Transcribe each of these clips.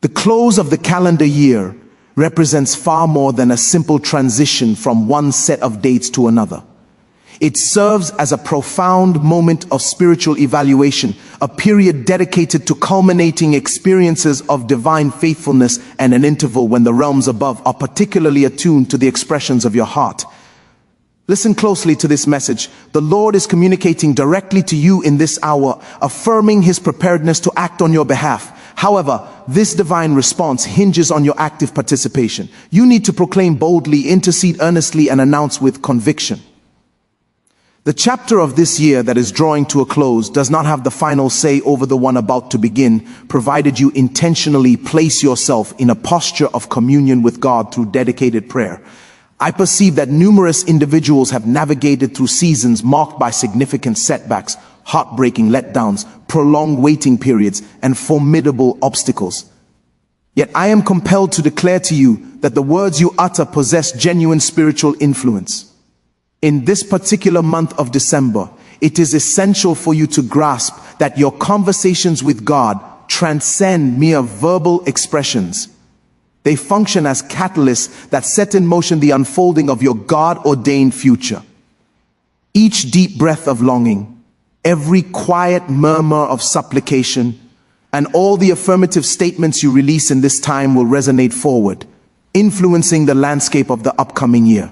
The close of the calendar year represents far more than a simple transition from one set of dates to another. It serves as a profound moment of spiritual evaluation, a period dedicated to culminating experiences of divine faithfulness, and an interval when the realms above are particularly attuned to the expressions of your heart. Listen closely to this message. The Lord is communicating directly to you in this hour, affirming His preparedness to act on your behalf. However, this divine response hinges on your active participation. You need to proclaim boldly, intercede earnestly, and announce with conviction. The chapter of this year that is drawing to a close does not have the final say over the one about to begin, provided you intentionally place yourself in a posture of communion with God through dedicated prayer. I perceive that numerous individuals have navigated through seasons marked by significant setbacks, heartbreaking letdowns, prolonged waiting periods, and formidable obstacles. Yet I am compelled to declare to you that the words you utter possess genuine spiritual influence. In this particular month of December, it is essential for you to grasp that your conversations with God transcend mere verbal expressions. They function as catalysts that set in motion the unfolding of your God-ordained future. Each deep breath of longing, every quiet murmur of supplication, and all the affirmative statements you release in this time will resonate forward, influencing the landscape of the upcoming year.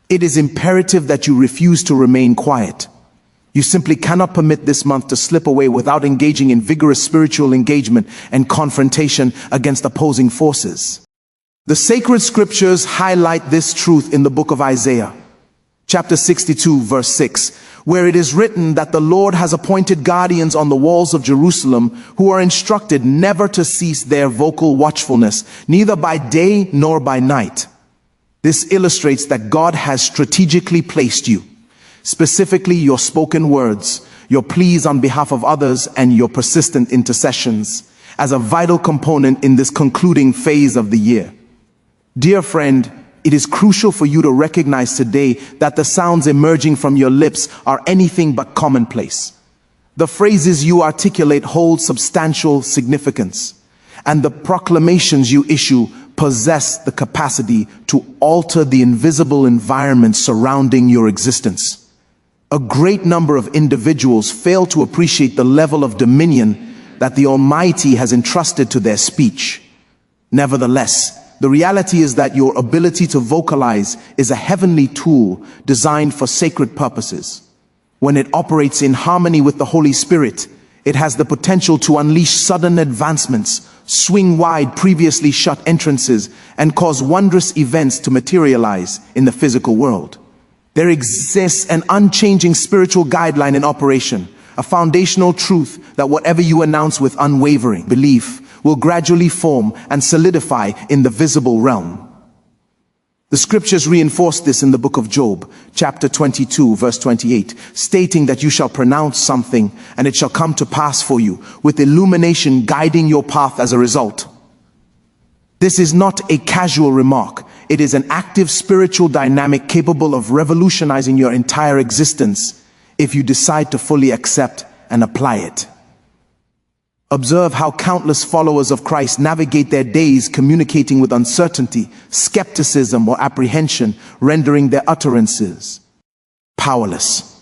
It is imperative that you refuse to remain quiet. You simply cannot permit this month to slip away without engaging in vigorous spiritual engagement and confrontation against opposing forces. The sacred scriptures highlight this truth in the book of Isaiah, chapter 62, verse 6, where it is written that the Lord has appointed guardians on the walls of Jerusalem who are instructed never to cease their vocal watchfulness, neither by day nor by night. This illustrates that God has strategically placed you, specifically your spoken words, your pleas on behalf of others, and your persistent intercessions, as a vital component in this concluding phase of the year. Dear friend, it is crucial for you to recognize today that the sounds emerging from your lips are anything but commonplace. The phrases you articulate hold substantial significance, and the proclamations you issue possess the capacity to alter the invisible environment surrounding your existence. A great number of individuals fail to appreciate the level of dominion that the Almighty has entrusted to their speech. Nevertheless, the reality is that your ability to vocalize is a heavenly tool designed for sacred purposes. When it operates in harmony with the Holy Spirit, it has the potential to unleash sudden advancements, swing wide previously shut entrances, and cause wondrous events to materialize in the physical world. There exists an unchanging spiritual guideline in operation, a foundational truth that whatever you announce with unwavering belief will gradually form and solidify in the visible realm. The scriptures reinforce this in the book of Job, chapter 22, verse 28, stating that you shall pronounce something and it shall come to pass for you, with illumination guiding your path as a result. This is not a casual remark. It is an active spiritual dynamic capable of revolutionizing your entire existence if you decide to fully accept and apply it. Observe how countless followers of Christ navigate their days communicating with uncertainty, skepticism, or apprehension, rendering their utterances powerless.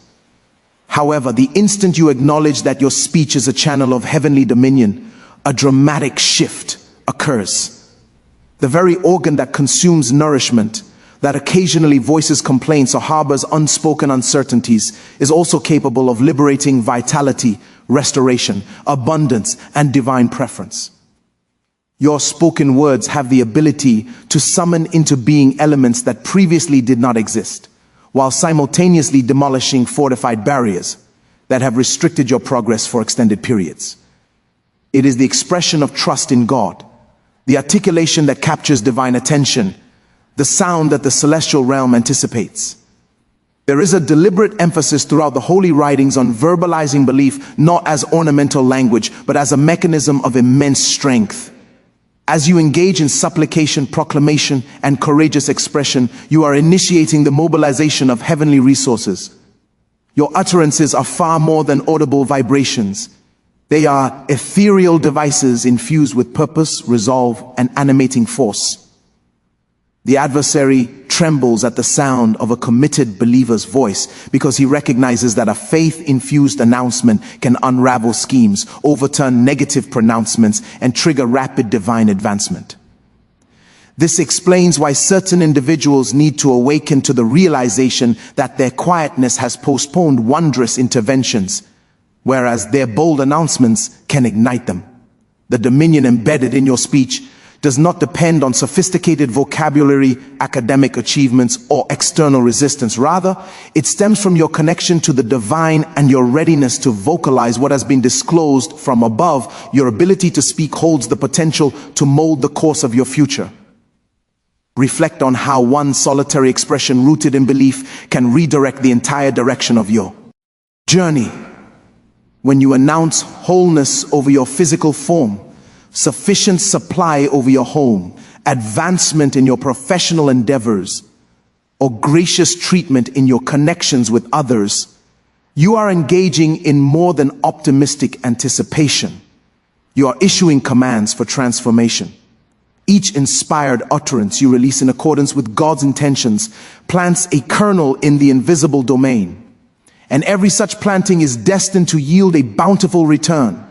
However, the instant you acknowledge that your speech is a channel of heavenly dominion, a dramatic shift occurs. The very organ that consumes nourishment, that occasionally voices complaints or harbors unspoken uncertainties, is also capable of liberating vitality, restoration, abundance, and divine preference. Your spoken words have the ability to summon into being elements that previously did not exist, while simultaneously demolishing fortified barriers that have restricted your progress for extended periods. It is the expression of trust in God, the articulation that captures divine attention, the sound that the celestial realm anticipates. There is a deliberate emphasis throughout the holy writings on verbalizing belief not as ornamental language, but as a mechanism of immense strength. As you engage in supplication, proclamation, and courageous expression, you are initiating the mobilization of heavenly resources. Your utterances are far more than audible vibrations. They are ethereal devices infused with purpose, resolve, and animating force. The adversary trembles at the sound of a committed believer's voice because he recognizes that a faith-infused announcement can unravel schemes, overturn negative pronouncements, and trigger rapid divine advancement. This explains why certain individuals need to awaken to the realization that their quietness has postponed wondrous interventions, whereas their bold announcements can ignite them. The dominion embedded in your speech does not depend on sophisticated vocabulary, academic achievements, or external resistance. Rather, it stems from your connection to the divine and your readiness to vocalize what has been disclosed from above. Your ability to speak holds the potential to mold the course of your future. Reflect on how one solitary expression rooted in belief can redirect the entire direction of your journey. When you announce wholeness over your physical form, sufficient supply over your home, advancement in your professional endeavors, or gracious treatment in your connections with others, you are engaging in more than optimistic anticipation. You are issuing commands for transformation. Each inspired utterance you release in accordance with God's intentions plants a kernel in the invisible domain, and every such planting is destined to yield a bountiful return.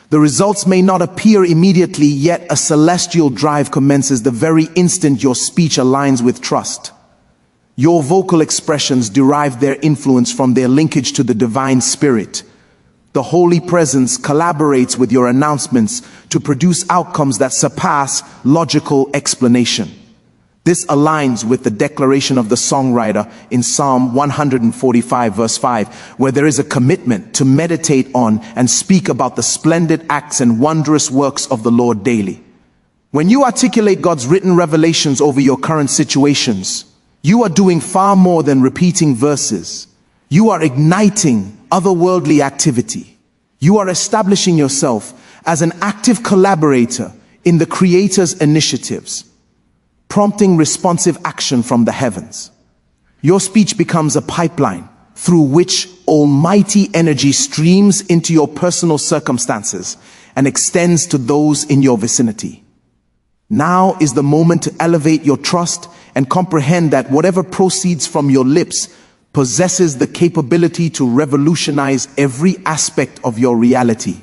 The results may not appear immediately, yet a celestial drive commences the very instant your speech aligns with trust. Your vocal expressions derive their influence from their linkage to the divine spirit. The Holy Presence collaborates with your announcements to produce outcomes that surpass logical explanation. This aligns with the declaration of the songwriter in Psalm 145 verse 5, where there is a commitment to meditate on and speak about the splendid acts and wondrous works of the Lord daily. When you articulate God's written revelations over your current situations, you are doing far more than repeating verses. You are igniting otherworldly activity. You are establishing yourself as an active collaborator in the Creator's initiatives, prompting responsive action from the heavens. Your speech becomes a pipeline through which almighty energy streams into your personal circumstances and extends to those in your vicinity. Now is the moment to elevate your trust and comprehend that whatever proceeds from your lips possesses the capability to revolutionize every aspect of your reality.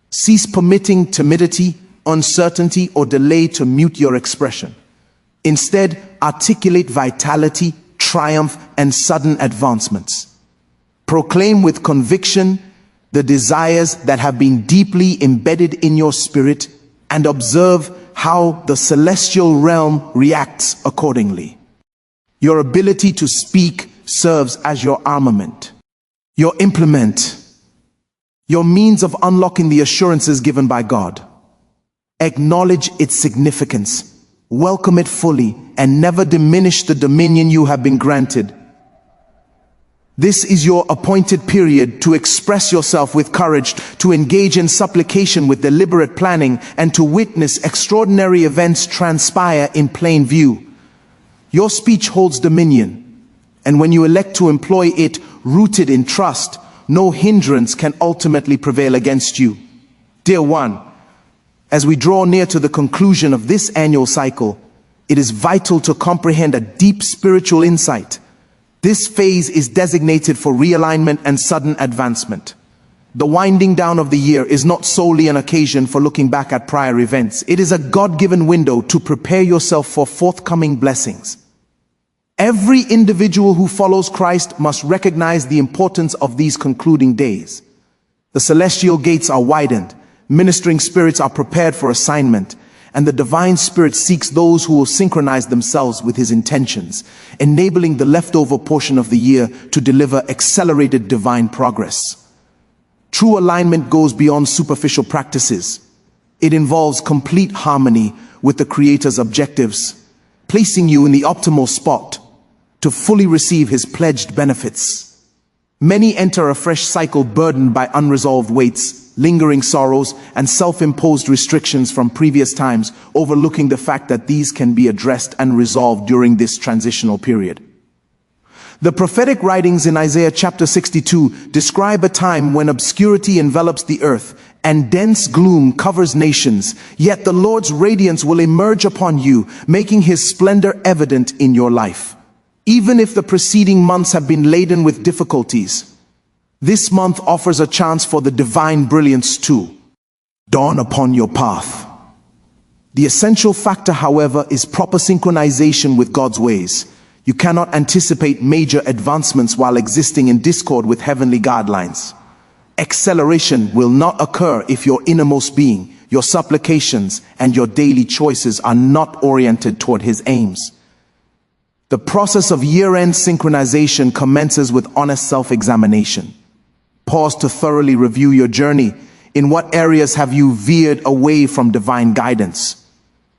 Cease permitting timidity, uncertainty, or delay to mute your expression. Instead, articulate vitality, triumph, and sudden advancements. Proclaim with conviction the desires that have been deeply embedded in your spirit and observe how the celestial realm reacts accordingly. Your ability to speak serves as your armament, your implement, your means of unlocking the assurances given by God. Acknowledge its significance, welcome it fully, and never diminish the dominion you have been granted. This is your appointed period to express yourself with courage, to engage in supplication with deliberate planning, and to witness extraordinary events transpire in plain view. Your speech holds dominion, and when you elect to employ it rooted in trust, no hindrance can ultimately prevail against you. Dear one, as we draw near to the conclusion of this annual cycle, it is vital to comprehend a deep spiritual insight. This phase is designated for realignment and sudden advancement. The winding down of the year is not solely an occasion for looking back at prior events. It is a God-given window to prepare yourself for forthcoming blessings. Every individual who follows Christ must recognize the importance of these concluding days. The celestial gates are widened, ministering spirits are prepared for assignment, and the divine spirit seeks those who will synchronize themselves with his intentions, enabling the leftover portion of the year to deliver accelerated divine progress. True alignment goes beyond superficial practices. It involves complete harmony with the Creator's objectives, placing you in the optimal spot to fully receive his pledged benefits. Many enter a fresh cycle burdened by unresolved weights, lingering sorrows, and self-imposed restrictions from previous times, overlooking the fact that these can be addressed and resolved during this transitional period. The prophetic writings in Isaiah chapter 62 describe a time when obscurity envelops the earth and dense gloom covers nations, yet the Lord's radiance will emerge upon you, making his splendor evident in your life. Even if the preceding months have been laden with difficulties, this month offers a chance for the divine brilliance to dawn upon your path. The essential factor, however, is proper synchronization with God's ways. You cannot anticipate major advancements while existing in discord with heavenly guidelines. Acceleration will not occur if your innermost being, your supplications, and your daily choices are not oriented toward his aims. The process of year-end synchronization commences with honest self-examination. Pause to thoroughly review your journey. In what areas have you veered away from divine guidance?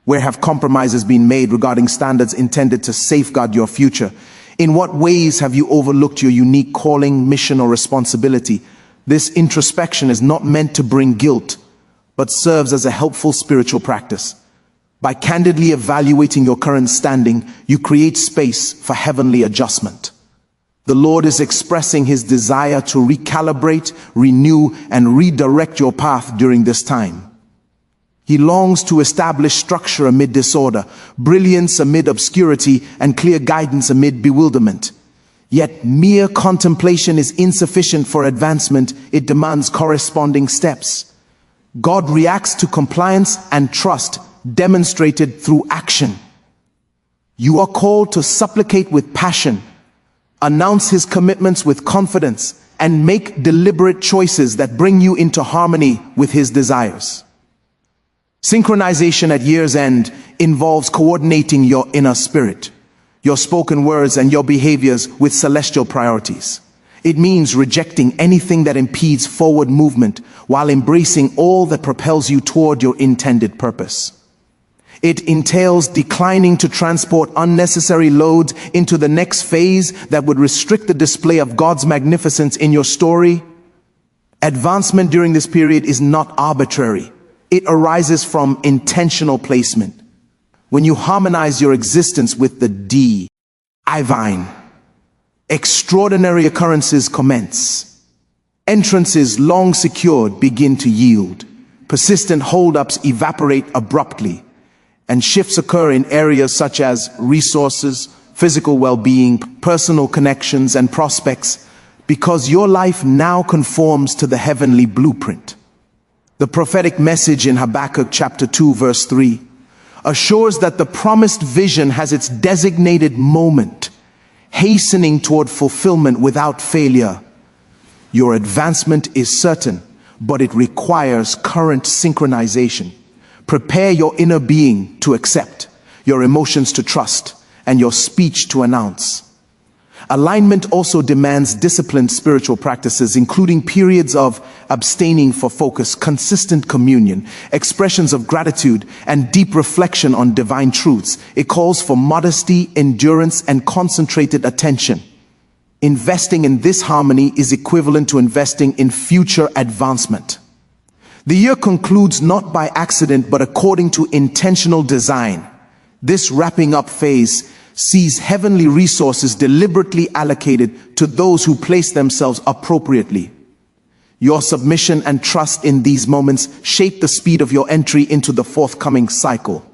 Where have compromises been made regarding standards intended to safeguard your future? In what ways have you overlooked your unique calling, mission, or responsibility? This introspection is not meant to bring guilt, but serves as a helpful spiritual practice. By candidly evaluating your current standing, you create space for heavenly adjustment. The Lord is expressing his desire to recalibrate, renew, and redirect your path during this time. He longs to establish structure amid disorder, brilliance amid obscurity, and clear guidance amid bewilderment. Yet mere contemplation is insufficient for advancement. It demands corresponding steps. God reacts to compliance and trust demonstrated through action. You are called to supplicate with passion, announce his commitments with confidence, and make deliberate choices that bring you into harmony with his desires. Synchronization at year's end involves coordinating your inner spirit, your spoken words, and your behaviors with celestial priorities. It means rejecting anything that impedes forward movement while embracing all that propels you toward your intended purpose. It entails declining to transport unnecessary loads into the next phase that would restrict the display of God's magnificence in your story. Advancement during this period is not arbitrary. It arises from intentional placement. When you harmonize your existence with the divine, extraordinary occurrences commence. Entrances long secured begin to yield. Persistent holdups evaporate abruptly, and shifts occur in areas such as resources, physical well-being, personal connections, and prospects, because your life now conforms to the heavenly blueprint. The prophetic message in Habakkuk chapter 2 verse 3 assures that the promised vision has its designated moment, hastening toward fulfillment without failure. Your advancement is certain, but it requires current synchronization. Prepare your inner being to accept, your emotions to trust, and your speech to announce. Alignment also demands disciplined spiritual practices, including periods of abstaining for focus, consistent communion, expressions of gratitude, and deep reflection on divine truths. It calls for modesty, endurance, and concentrated attention. Investing in this harmony is equivalent to investing in future advancement. The year concludes not by accident, but according to intentional design. This wrapping up phase sees heavenly resources deliberately allocated to those who place themselves appropriately. Your submission and trust in these moments shape the speed of your entry into the forthcoming cycle.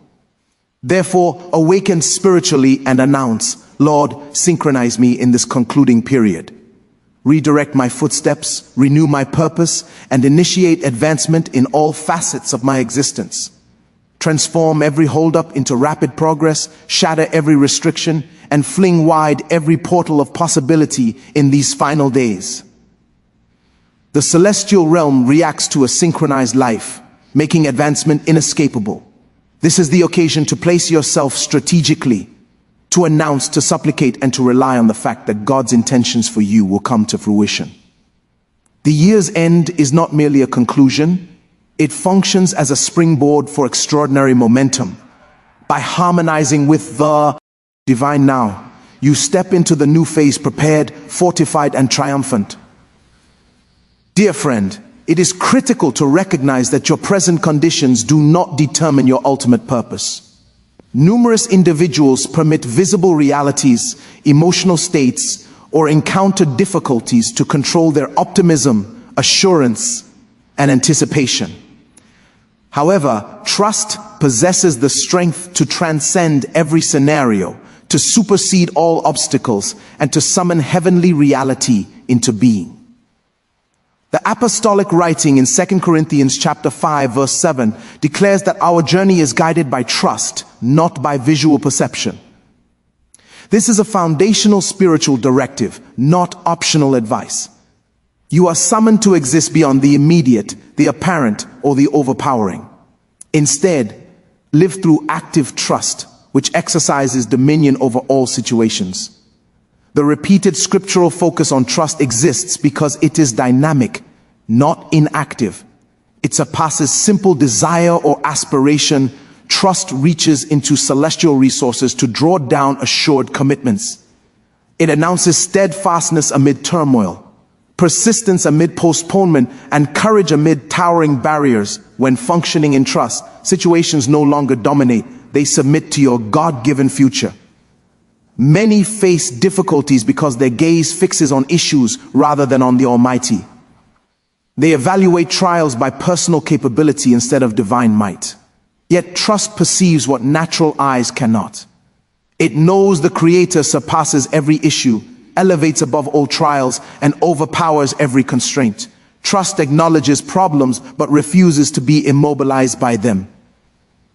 Therefore, awaken spiritually and announce, Lord, synchronize me in this concluding period. Redirect my footsteps, renew my purpose, and initiate advancement in all facets of my existence. Transform every holdup into rapid progress, shatter every restriction, and fling wide every portal of possibility in these final days. The celestial realm reacts to a synchronized life, making advancement inescapable. This is the occasion to place yourself strategically, to announce, to supplicate, and to rely on the fact that God's intentions for you will come to fruition. The year's end is not merely a conclusion. It functions as a springboard for extraordinary momentum. By harmonizing with the divine now, you step into the new phase prepared, fortified, and triumphant. Dear friend, it is critical to recognize that your present conditions do not determine your ultimate purpose. Numerous individuals permit visible realities, emotional states, or encounter difficulties to control their optimism, assurance, and anticipation. However, trust possesses the strength to transcend every scenario, to supersede all obstacles, and to summon heavenly reality into being. The apostolic writing in 2 Corinthians chapter 5 verse 7 declares that our journey is guided by trust, not by visual perception. This is a foundational spiritual directive, not optional advice. You are summoned to exist beyond the immediate, the apparent, or the overpowering. Instead, live through active trust, which exercises dominion over all situations. The repeated scriptural focus on trust exists because it is dynamic, not inactive. It surpasses simple desire or aspiration. Trust reaches into celestial resources to draw down assured commitments. It announces steadfastness amid turmoil, persistence amid postponement, and courage amid towering barriers. When functioning in trust, situations no longer dominate. They submit to your God-given future. Many face difficulties because their gaze fixes on issues rather than on the Almighty. They evaluate trials by personal capability instead of divine might. Yet trust perceives what natural eyes cannot. It knows the Creator surpasses every issue, elevates above all trials, and overpowers every constraint. Trust acknowledges problems but refuses to be immobilized by them.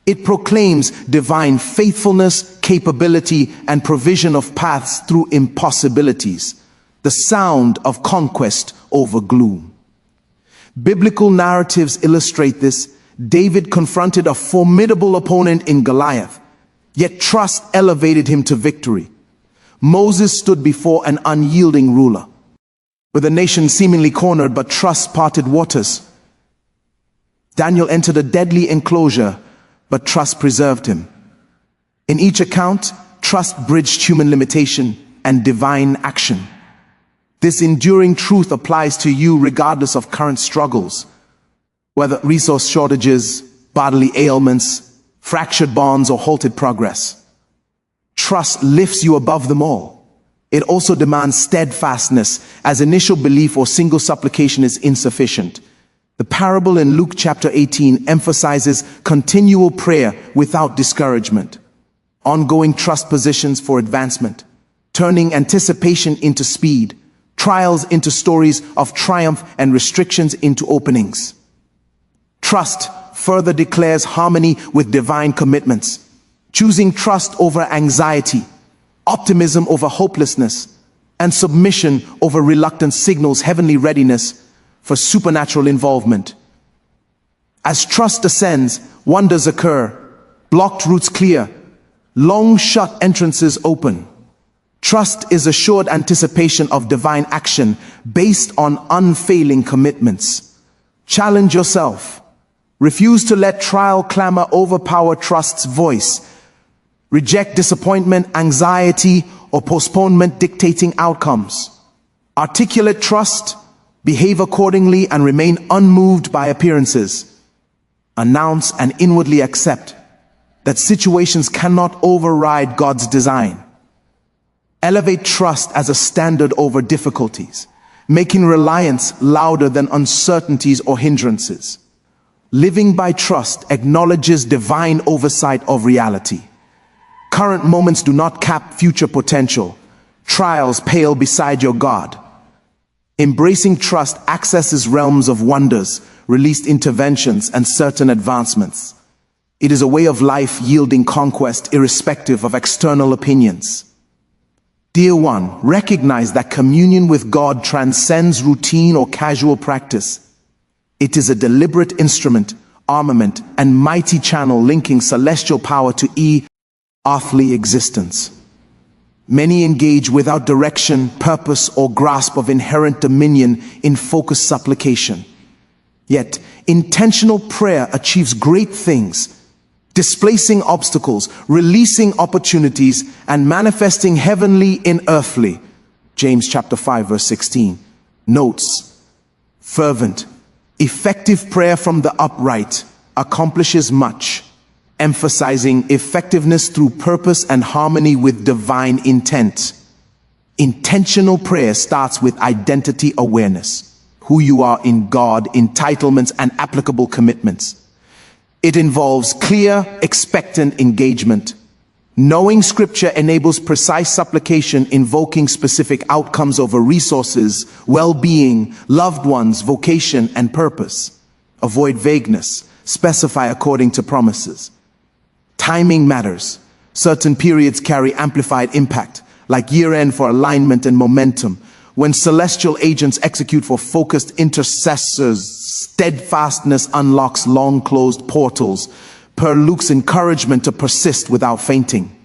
It proclaims divine faithfulness, capability, and provision of paths through impossibilities, the sound of conquest over gloom. Biblical narratives illustrate this. David confronted a formidable opponent in Goliath, yet trust elevated him to victory. Moses stood before an unyielding ruler, with a nation seemingly cornered, but trust parted waters. Daniel entered a deadly enclosure, but trust preserved him. In each account, trust bridged human limitation and divine action. This enduring truth applies to you regardless of current struggles, whether resource shortages, bodily ailments, fractured bonds, or halted progress. Trust lifts you above them all. It also demands steadfastness, as initial belief or single supplication is insufficient. The parable in Luke chapter 18 emphasizes continual prayer without discouragement, ongoing trust positions for advancement, turning anticipation into speed, trials into stories of triumph, and restrictions into openings. Trust further declares harmony with divine commitments, choosing trust over anxiety, optimism over hopelessness, and submission over reluctance signals heavenly readiness for supernatural involvement. As trust ascends, wonders occur, blocked routes clear, long shut entrances open. Trust is assured anticipation of divine action based on unfailing commitments. Challenge yourself. Refuse to let trial clamor overpower trust's voice. Reject disappointment, anxiety, or postponement dictating outcomes. Articulate trust, behave accordingly, and remain unmoved by appearances. Announce and inwardly accept that situations cannot override God's design. Elevate trust as a standard over difficulties, making reliance louder than uncertainties or hindrances. Living by trust acknowledges divine oversight of reality. Current moments do not cap future potential. Trials pale beside your God. Embracing trust accesses realms of wonders, released interventions, and certain advancements. It is a way of life yielding conquest irrespective of external opinions. Dear one, recognize that communion with God transcends routine or casual practice. It is a deliberate instrument, armament, and mighty channel linking celestial power to earthly existence. Many engage without direction, purpose, or grasp of inherent dominion in focused supplication. Yet, intentional prayer achieves great things, displacing obstacles, releasing opportunities, and manifesting heavenly in earthly. James chapter 5 verse 16 notes, fervent, effective prayer from the upright accomplishes much, emphasizing effectiveness through purpose and harmony with divine intent. Intentional prayer starts with identity awareness. who you are in God, entitlements, and applicable commitments. It involves clear, expectant engagement. Knowing Scripture enables precise supplication, invoking specific outcomes over resources, well-being, loved ones, vocation, and purpose. Avoid vagueness. Specify according to promises. Timing matters. Certain periods carry amplified impact, like year-end for alignment and momentum. When celestial agents execute for focused intercessors, steadfastness unlocks long-closed portals, per Luke's encouragement to persist without fainting.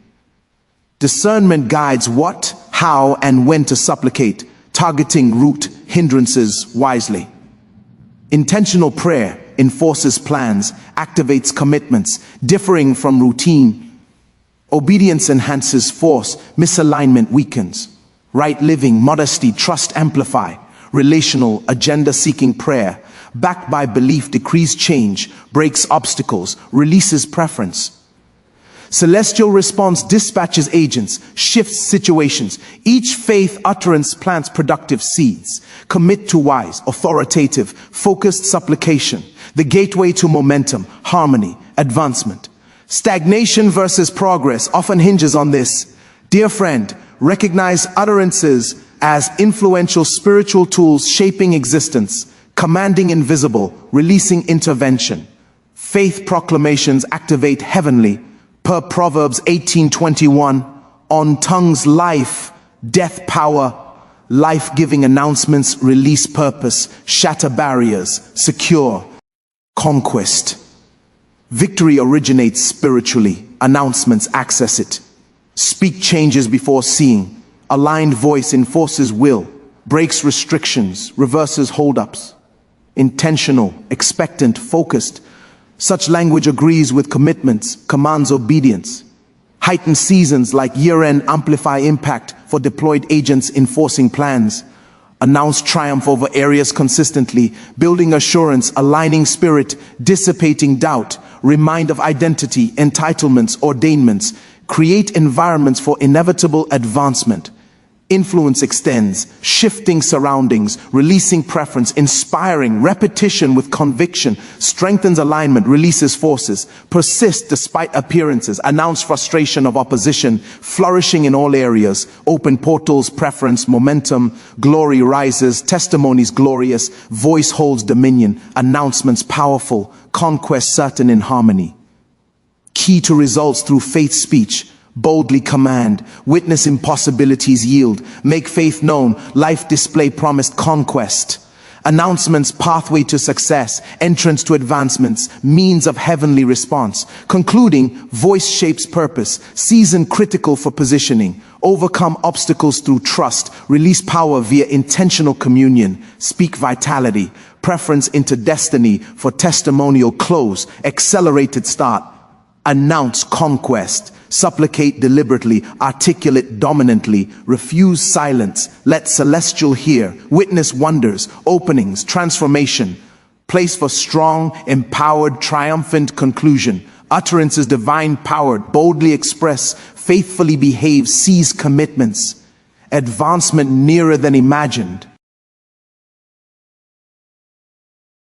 Discernment guides what, how, and when to supplicate, targeting root hindrances wisely. Intentional prayer enforces plans, activates commitments, differing from routine. Obedience enhances force, misalignment weakens. Right living, modesty, trust amplify. Relational, agenda-seeking prayer, backed by belief, decrees change, breaks obstacles, releases preference. Celestial response dispatches agents, shifts situations. Each faith utterance plants productive seeds. Commit to wise, authoritative, focused supplication, the gateway to momentum, harmony, advancement. Stagnation versus progress often hinges on this. Dear friend, recognize utterances as influential spiritual tools shaping existence, commanding invisible, releasing intervention. Faith proclamations activate heavenly, per Proverbs 18:21, on tongues life, death power, life-giving announcements release purpose, shatter barriers, secure conquest. Victory originates spiritually, announcements access it. Speak changes before seeing, aligned voice enforces will, breaks restrictions, reverses holdups. Intentional, expectant, focused. Such language agrees with commitments, commands obedience. Heightened seasons like year-end amplify impact for deployed agents enforcing plans. Announce triumph over areas consistently, building assurance, aligning spirit, dissipating doubt. Remind of identity, entitlements, ordainments. Create environments for inevitable advancement. Influence extends, shifting surroundings, releasing preference, inspiring repetition with conviction, strengthens alignment, releases forces, persist despite appearances, announce frustration of opposition, flourishing in all areas, open portals, preference, momentum, glory rises, testimonies glorious, voice holds dominion, announcements powerful, conquest certain in harmony. Key to results through faith speech. Boldly command, witness impossibilities yield, make faith known, life display promised conquest. Announcements, pathway to success, entrance to advancements, means of heavenly response. Concluding, voice shapes purpose, season critical for positioning, overcome obstacles through trust, release power via intentional communion, speak vitality, preference into destiny for testimonial close, accelerated start, announce conquest. Supplicate deliberately, articulate dominantly, refuse silence, let celestial hear, witness wonders, openings, transformation, place for strong, empowered, triumphant conclusion, utterances divine powered, boldly express, faithfully behave, seize commitments, advancement nearer than imagined.